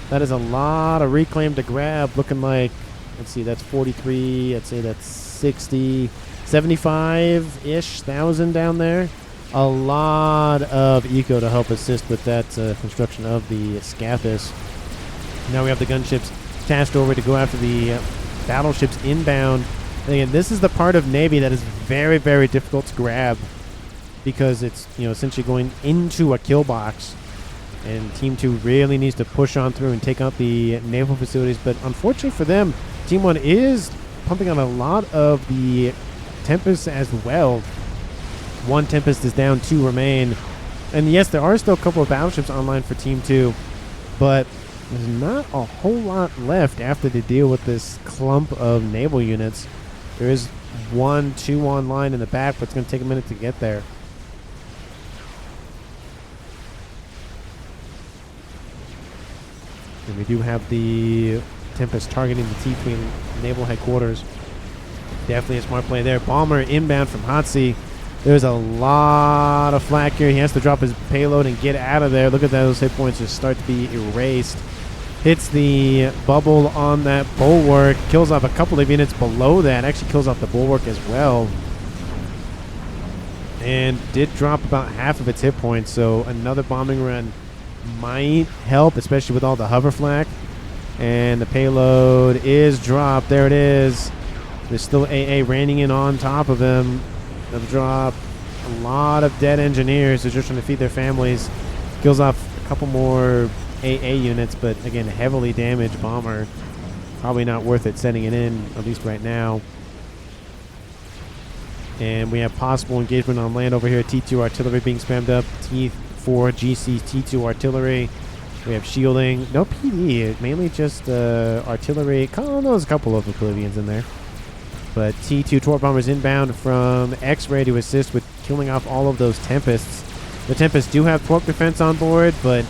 That is a lot of reclaim to grab. Looking like, let's see, that's 43. I'd say that's 60, 75-ish thousand down there. A lot of eco to help assist with that construction of the Scathis. Now we have the gunships tasked over to go after the battleships inbound. And again, this is the part of Navy that is very, very difficult to grab because it's, you know, essentially going into a kill box. And Team 2 really needs to push on through and take out the naval facilities. But unfortunately for them, Team 1 is pumping out a lot of the Tempests as well. 1 Tempest is down, 2 remain. And yes, there are still a couple of battleships online for Team 2, but there's not a whole lot left after they deal with this clump of naval units. There is 1, 2 online in the back, but it's going to take a minute to get there. And we do have the Tempest targeting the T3 naval headquarters. Definitely a smart play there. Bomber inbound from Hot Sea. There's a lot of flak here. He has to drop his payload and get out of there. Look at that. Those hit points just start to be erased. Hits the bubble on that bulwark. Kills off a couple of units below that. Actually kills off the bulwark as well. And did drop about half of its hit points. So another bombing run might help, especially with all the hover flak. And the payload is dropped. There it is. There's still AA raining in on top of him. They'll drop a lot of dead engineers who are just trying to feed their families. Kills off a couple more AA units, but again, heavily damaged bomber. Probably not worth it sending it in, at least right now. And we have possible engagement on land over here. T2 artillery being spammed up. T4 GC T2 artillery. We have shielding. No PD, mainly just artillery. Oh, there's a couple of Oblivions in there. But T2 torp bombers inbound from X-Ray to assist with killing off all of those Tempests. The Tempests do have torp defense on board, but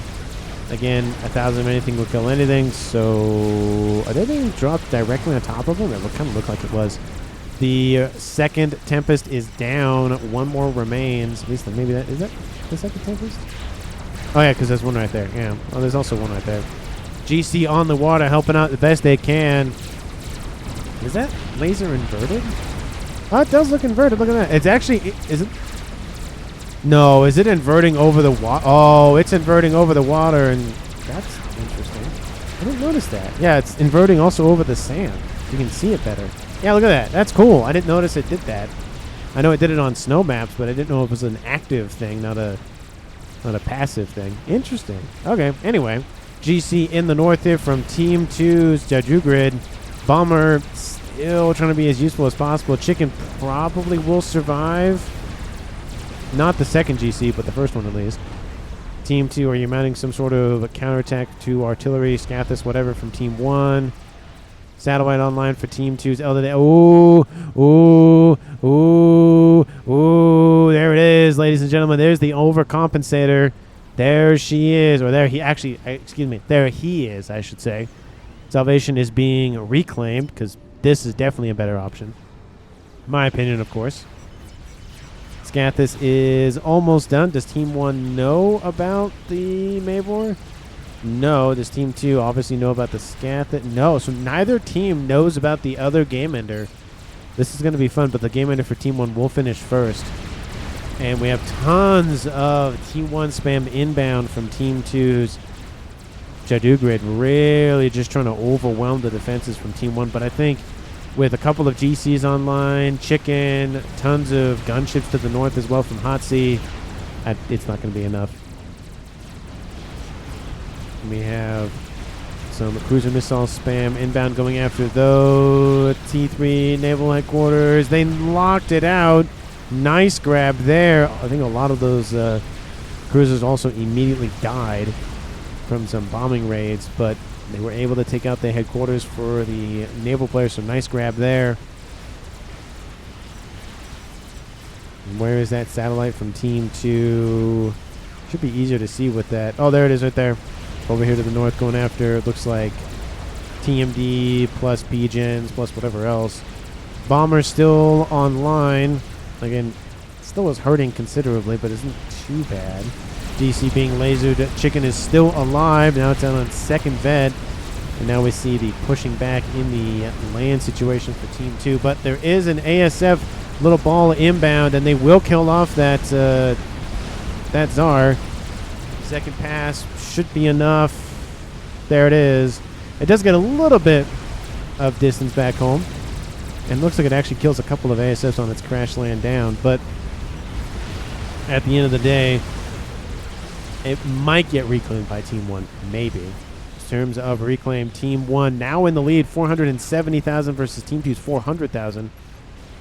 again, 1,000 of anything will kill anything. So are they being dropped directly on top of them? It kind of looked like it was. The second Tempest is down. 1 more remains. At least maybe that is that the second Tempest. Oh yeah, because there's one right there. Yeah. Oh, there's also one right there. GC on the water, helping out the best they can. Is that laser inverted? Oh, it does look inverted. Look at that. It's actually, is it? No, is it inverting over the water? Oh, it's inverting over the water, and that's interesting. I didn't notice that. Yeah, it's inverting also over the sand. You can see it better. Yeah, look at that. That's cool. I didn't notice it did that. I know it did it on snow maps, but I didn't know it was an active thing, not a passive thing. Interesting. Okay, anyway. GC in the north here from Team 2's Jaju Grid. Bomber still trying to be as useful as possible. Chicken probably will survive. Not the second GC, but the first one at least. Team 2, are you mounting some sort of a counterattack to artillery, Scathis, whatever, from Team 1? Satellite online for Team 2's Elder. Ooh, ooh, ooh, ooh. There it is, ladies and gentlemen. There's the overcompensator. There she is. Or there he actually, excuse me. There he is, I should say. Salvation is being reclaimed because this is definitely a better option. My opinion, of course. Scathis is almost done. Does Team 1 know about the Mavor? No. Does Team 2 obviously know about the Scathis? No. So neither team knows about the other game ender. This is going to be fun, but the game ender for Team 1 will finish first. And we have tons of Team 1 spam inbound from Team 2's Jadu Grid, really just trying to overwhelm the defenses from Team 1. But I think with a couple of GCs online, Chicken, tons of gunships to the north as well from Hot Sea, it's not going to be enough. We have some cruiser missile spam inbound going after those T3 naval headquarters. They locked it out. Nice grab there. I think a lot of those cruisers also immediately died from some bombing raids, but they were able to take out the headquarters for the naval players, so nice grab there. And where is that satellite from Team 2? Should be easier to see with that. Oh, there it is right there. Over here to the north going after, it looks like TMD plus PGens plus whatever else. Bomber still online. Again, still was hurting considerably, but isn't too bad. DC being lasered. Chicken is still alive. Now it's out on second vet. And now we see the pushing back in the land situation for Team 2. But there is an ASF little ball inbound, and they will kill off that Tsar. Second pass should be enough. There it is. It does get a little bit of distance back home. And looks like it actually kills a couple of ASFs on its crash land down. But at the end of the day, it might get reclaimed by Team 1. Maybe. In terms of reclaim, Team 1 now in the lead, 470,000 versus Team 2's 400,000.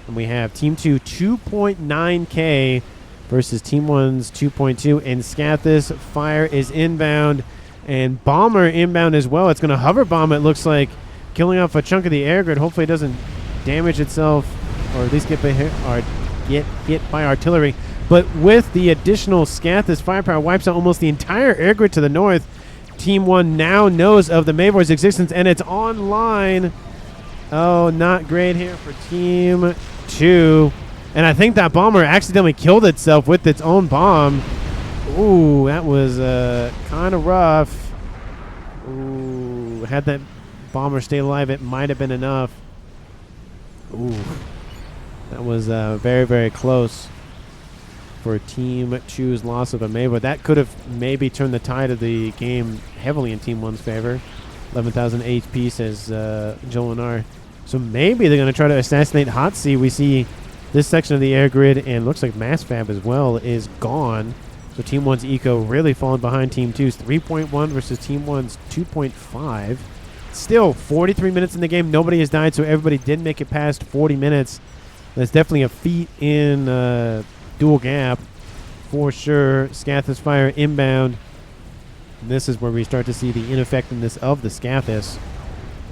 And we have Team 2 2.9K versus Team 1's 2.2. And Scathis Fire is inbound. And Bomber inbound as well. It's going to hover bomb, it looks like, killing off a chunk of the air grid. Hopefully it doesn't damage itself, or at least get hit by artillery. But with the additional Scathis firepower, wipes out almost the entire air grid to the north. Team 1 now knows of the Mavor's existence, and it's online. Oh, not great here for Team 2. And I think that bomber accidentally killed itself with its own bomb. Ooh, that was kind of rough. Ooh, had that bomber stay alive, it might have been enough. Ooh, that was very, very close for Team 2's loss of a Mavor. That could have maybe turned the tide of the game heavily in Team 1's favor. 11,000 HP, says Jolinar. So maybe they're going to try to assassinate Hotzi. We see this section of the air grid, and looks like Mass Fab as well, is gone. So Team 1's eco really falling behind Team 2's 3.1 versus Team 1's 2.5. Still, 43 minutes in the game. Nobody has died, so everybody did make it past 40 minutes. That's definitely a feat in dual gap for sure. Scathis Fire inbound. And this is where we start to see the ineffectiveness of the Scathis.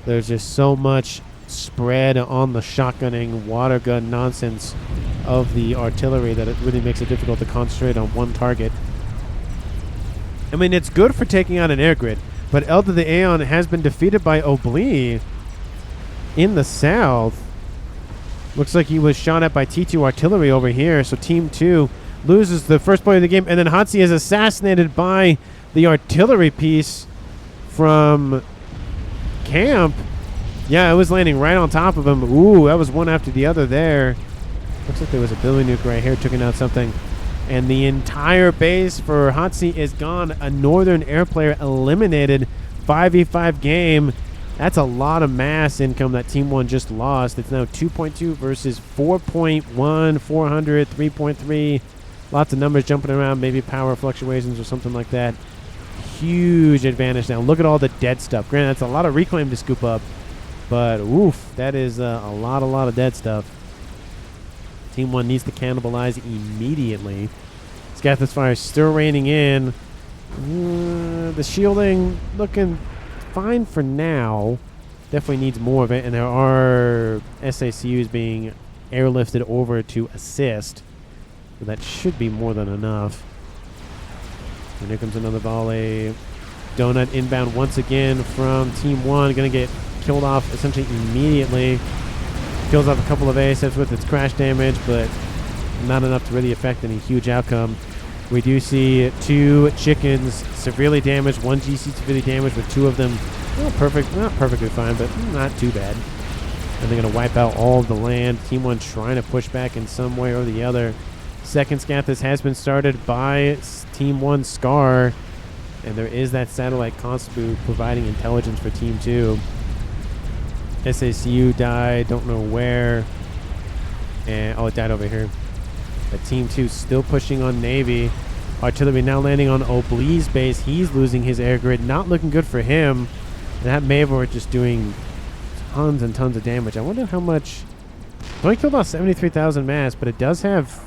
There's just so much spread on the shotgunning, water gun nonsense of the artillery that it really makes it difficult to concentrate on one target. I mean, it's good for taking out an air grid, but Elder the Aeon has been defeated by Oblee in the south. Looks like he was shot at by T2 artillery over here, so Team 2 loses the first point of the game, and then Hotzi is assassinated by the artillery piece from camp. Yeah, it was landing right on top of him. Ooh, that was one after the other there. Looks like there was a Billy Nuke right here, taking out something. And the entire base for Hotzi is gone. A Northern Air player eliminated. 5v5 game. That's a lot of mass income that Team 1 just lost. It's now 2.2 versus 4.1, 400, 3.3. Lots of numbers jumping around, maybe power fluctuations or something like that. Huge advantage now. Look at all the dead stuff. Granted, that's a lot of reclaim to scoop up. But, oof, that is a lot of dead stuff. Team 1 needs to cannibalize immediately. Scathis Fire still raining in. The shielding looking fine for now. Definitely needs more of it. And there are SACUs being airlifted over to assist. So that should be more than enough. And here comes another volley. Donut inbound once again from Team 1. Going to get killed off essentially immediately. Kills off a couple of ASFs with its crash damage, but not enough to really affect any huge outcome. We do see 2 chickens severely damaged, 1 GC severely damaged, with 2 of them not perfectly fine, but not too bad. And they're going to wipe out all of the land. Team 1 trying to push back in some way or the other. Second Scathis has been started by Team 1 Scar, and there is that satellite constaboo providing intelligence for Team 2. SACU died, don't know where. And it died over here. But Team 2 still pushing on Navy. Artillery now landing on Oblee's base. He's losing his air grid. Not looking good for him. And that Mavor just doing tons and tons of damage. I wonder how much. It only killed about 73,000 mass, but it does have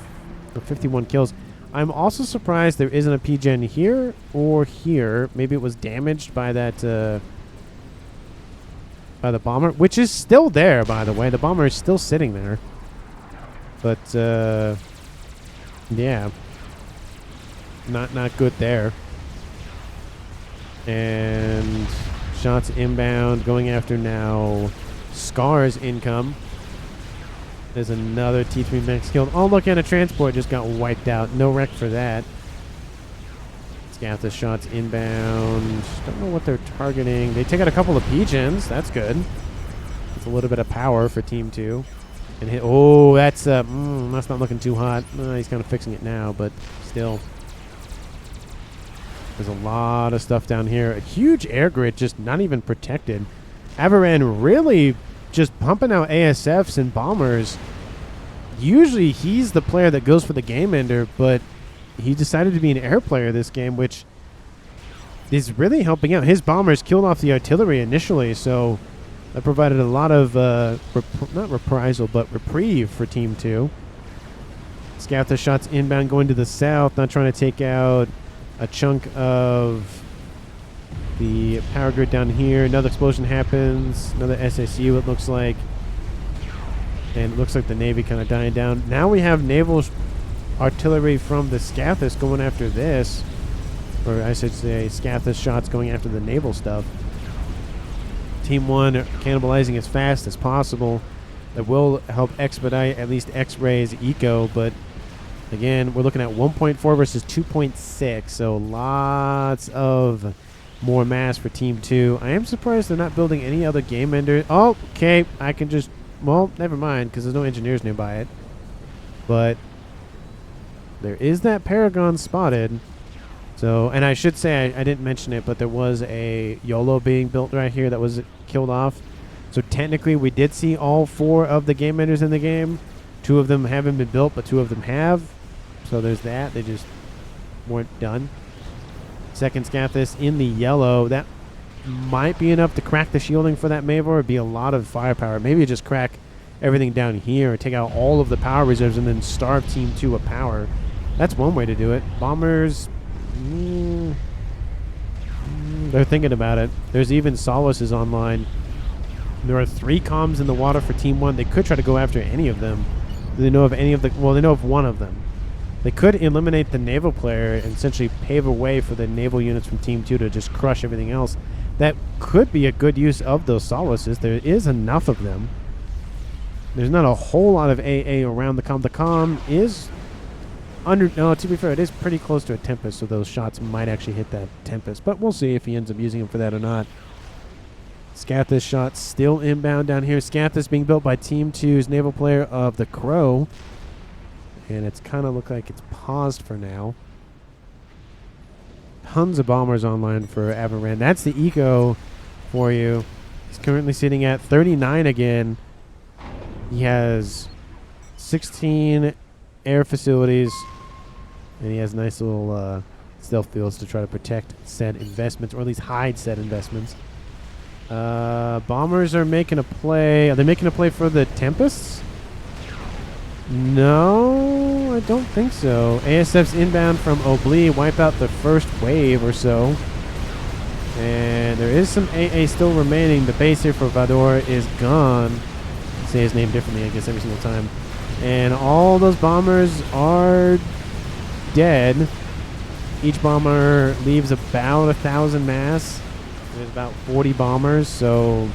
51 kills. I'm also surprised there isn't a PGen here or here. Maybe it was damaged by that by the bomber, which is still there, by the way. The bomber is still sitting there. But yeah, not good there. And shots inbound, going after now Scar's income. There's another T3 max killed. Oh, look, at a transport just got wiped out. No wreck for that. Scathis shots inbound. Don't know what they're targeting. They take out a couple of PGens. That's good. That's a little bit of power for Team 2. And hit. Oh, that's not looking too hot. He's kind of fixing it now, but still. There's a lot of stuff down here. A huge air grid, just not even protected. Avaran really just pumping out ASFs and bombers. Usually he's the player that goes for the game ender, but he decided to be an air player this game, which is really helping out. His bombers killed off the artillery initially, so that provided a lot of, not reprisal, but reprieve for Team 2. Scout shots inbound going to the south, not trying to take out a chunk of the power grid down here. Another explosion happens, another SSU it looks like. And it looks like the Navy kind of dying down. Now we have naval artillery from the Scathis going after this. Or I should say Scathis shots going after the naval stuff. Team 1 cannibalizing as fast as possible. That will help expedite at least X-Ray's eco, but again, we're looking at 1.4 versus 2.6, so lots of more mass for Team 2. I am surprised they're not building any other game enders. Oh, okay, I can just... Well, never mind, because there's no engineers nearby it. But there is that Paragon spotted. So, and I should say, I didn't mention it, but there was a YOLO being built right here that was killed off. So technically, we did see all 4 of the game enders in the game. 2 of them haven't been built, but 2 of them have. So there's that. They just weren't done. Second Scathis in the yellow. That might be enough to crack the shielding for that Mavor. It'd be a lot of firepower. Maybe just crack everything down here and take out all of the power reserves and then starve Team 2 of power. That's one way to do it. Bombers, they're thinking about it. There's even Solaces online. There are 3 comms in the water for Team 1. They could try to go after any of them. Do they know of any of the... Well, they know of one of them. They could eliminate the naval player and essentially pave a way for the naval units from Team 2 to just crush everything else. That could be a good use of those Solaces. There is enough of them. There's not a whole lot of AA around the comm. The comm is under... No, to be fair, it is pretty close to a Tempest, so those shots might actually hit that Tempest. But we'll see if he ends up using them for that or not. Scathis shot still inbound down here. Scathis being built by Team 2's naval player of the Crow. And it's kind of look like it's paused for now. Tons of bombers online for Avaran. That's the eco for you. He's currently sitting at 39 again. He has 16 air facilities. And he has nice little stealth fields to try to protect said investments, or at least hide said investments. Bombers are making a play. Are they making a play for the Tempests? No, I don't think so. ASF's inbound from Oblee. Wipe out the first wave or so. And there is some AA still remaining. The base here for Vador is gone. Say his name differently, I guess, every single time. And all those bombers are dead. Each bomber leaves about 1,000 mass. There's about 40 bombers, so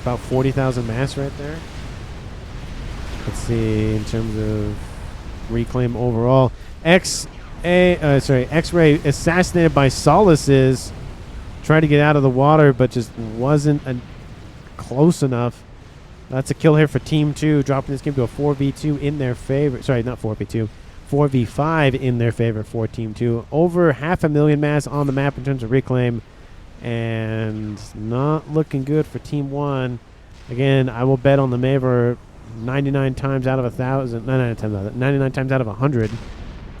about 40,000 mass right there. Let's see, in terms of reclaim overall. X-Ray assassinated by Solaces. Tried to get out of the water, but just wasn't close enough. That's a kill here for Team 2, dropping this game to a 4v2 in their favor. Sorry, not 4v2. 4v5 in their favor for Team 2. Over 500,000 mass on the map in terms of reclaim. And not looking good for Team 1. Again, I will bet on the Mavor 99 times out of 1,000. 99 times out of 100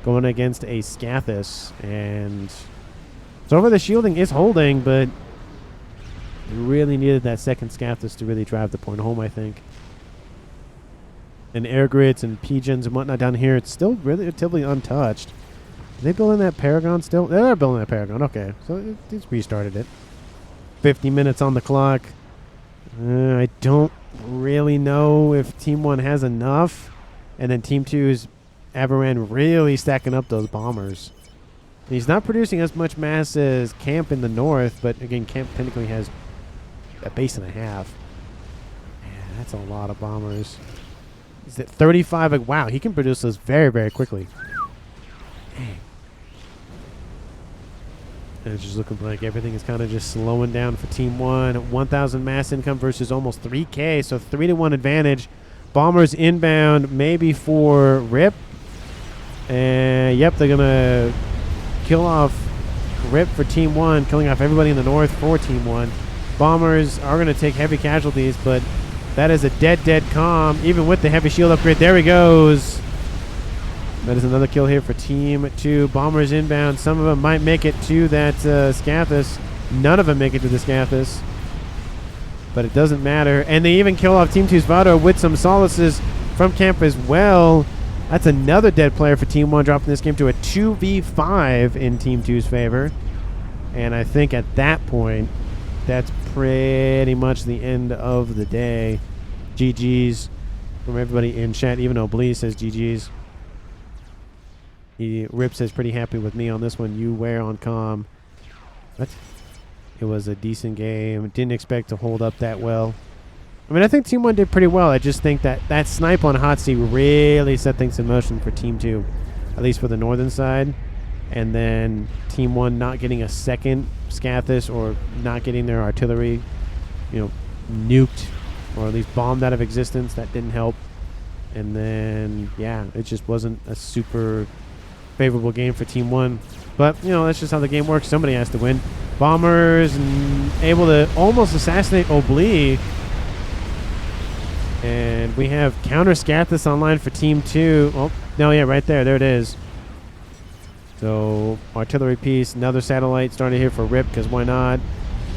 going against a Scathis. And so over the shielding is holding, but really needed that second Scathis to really drive the point home, I think. And air grids and PGens and whatnot down here, it's still relatively untouched. Are they building that Paragon still? They're building that Paragon. Okay, so it's restarted it. 50 minutes on the clock. I don't really know if Team 1 has enough. And then Team 2's Avaran really stacking up those bombers. He's not producing as much mass as Camp in the north, but again, Camp technically has a base and a half. Man, that's a lot of bombers. Is it 35? Like, wow, he can produce those very, very quickly. Dang. And it's just looking like everything is kind of just slowing down for Team 1. 1,000 mass income versus almost 3K, so 3-to-1 advantage. Bombers inbound, maybe for Rip. And yep, they're going to kill off rip for Team 1, killing off everybody in the north for Team 1. Bombers are going to take heavy casualties, but that is a dead calm, even with the heavy shield upgrade. There he goes. That is another kill here for Team 2. Bombers inbound. Some of them might make it to that Scathus. None of them make it to the Scathus. But it doesn't matter. And they even kill off Team 2's Vado with some solaces from camp as well. That's another dead player for Team 1, dropping this game to a 2v5 in Team 2's favor. And I think at that point, that's pretty much the end of the day. GG's from everybody in chat. Even Oblee says GG's. Rip says pretty happy with me on this one. You wear on comm. What? It was a decent game. Didn't expect to hold up that well. I mean, I think Team 1 did pretty well. I just think that snipe on Hot Seat really set things in motion for Team 2, at least for the northern side. And then Team 1 not getting a second Scathus or not getting their artillery, nuked or at least bombed out of existence. That didn't help. And then, yeah, it just wasn't a super favorable game for Team 1. But, that's just how the game works. Somebody has to win. Bombers able to almost assassinate Oblee. And we have counter Scathus online for Team 2. Oh, no, yeah, right there. There it is. So, artillery piece, another satellite starting here for Rip, because why not?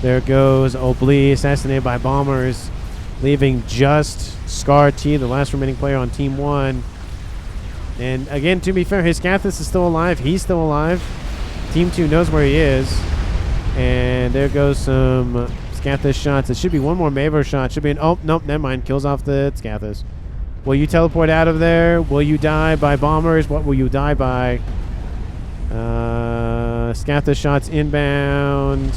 There goes Oblee, assassinated by bombers, leaving just Scar T, the last remaining player on Team 1. And again, to be fair, his Scathus is still alive. He's still alive. Team 2 knows where he is. And there goes some Scathus shots. It should be one more Mavor shot. Should be an... Oh, nope, never mind. Kills off the Scathus. Will you teleport out of there? Will you die by bombers? What will you die by? Scathus shots inbound.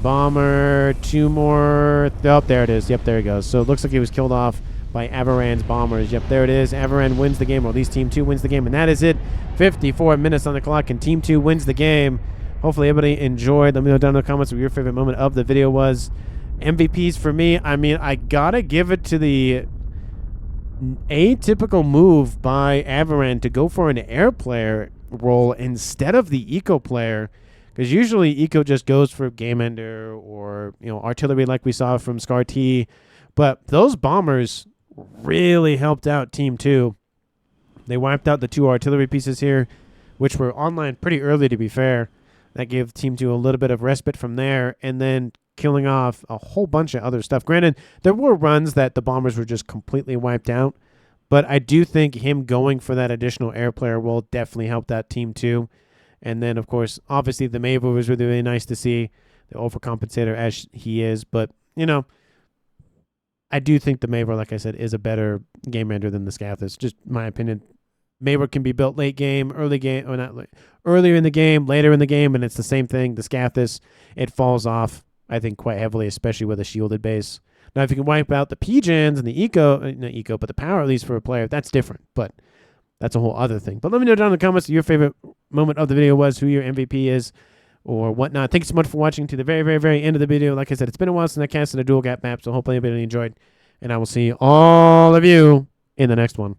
Bomber. Two more. Oh, there it is. Yep, there he goes. So it looks like he was killed off by Avaran's bombers. Yep, there it is. Avaran wins the game, or at least Team 2 wins the game. And that is it. 54 minutes on the clock, and Team 2 wins the game. Hopefully everybody enjoyed. Let me know down in the comments what your favorite moment of the video was. MVPs for me, I mean, I gotta give it to the atypical move by Avaran to go for an air player role instead of the eco player, because usually eco just goes for game ender or artillery like we saw from Scar T. But those bombers really helped out Team 2. They wiped out the two artillery pieces here, which were online pretty early, to be fair. That gave Team 2 a little bit of respite from there, and then killing off a whole bunch of other stuff. Granted, there were runs that the bombers were just completely wiped out, but I do think him going for that additional air player role definitely helped out Team 2. And then, of course, obviously the Mavor was really, really nice to see, the overcompensator as he is. But, I do think the Mavor, like I said, is a better game ender than the Scathus. Just my opinion. Mavor can be built late game, early game, or not late, earlier in the game, later in the game, and it's the same thing. The Scathus, it falls off, I think, quite heavily, especially with a shielded base. Now, if you can wipe out the P-gens and the not eco, but the power at least for a player, that's different. But that's a whole other thing. But let me know down in the comments what your favorite moment of the video was, who your MVP is, or whatnot. Thank you so much for watching to the very, very, very end of the video. Like I said, it's been a while since I casted a dual gap map, so hopefully everybody enjoyed. And I will see all of you in the next one.